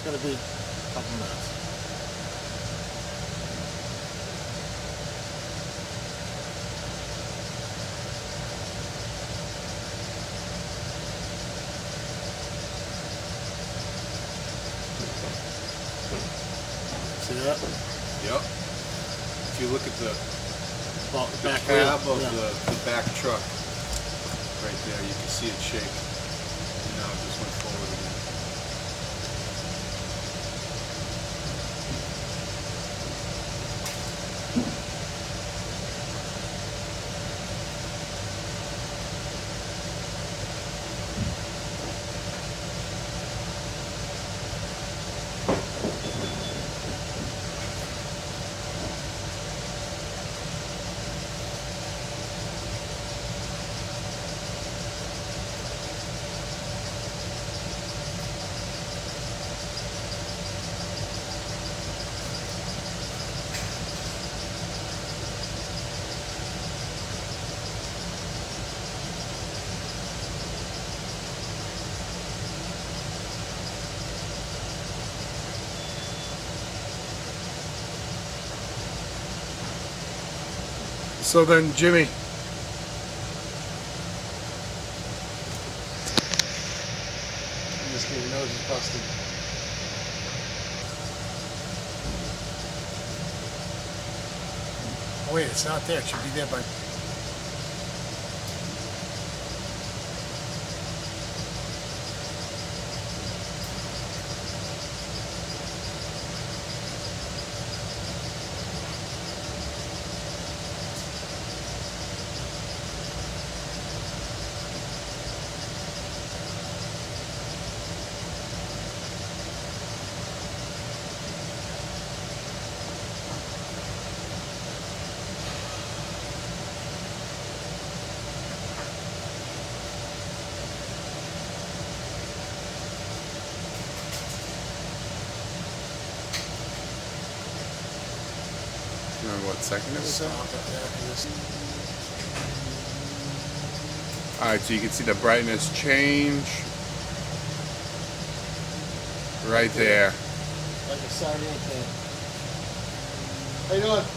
going to be a couple minutes. See that? Yep. If you look at the Back cab wheel. of Yeah. the back truck, right there, you can see it shake. And now it just went forward again. So then, Jimmy, just get your nose is busted. Oh wait, it's not there. It should be there by. Remember what second it was Stop at? it there. Alright, so you can see the brightness change right there. Like a sardine can. How you doing?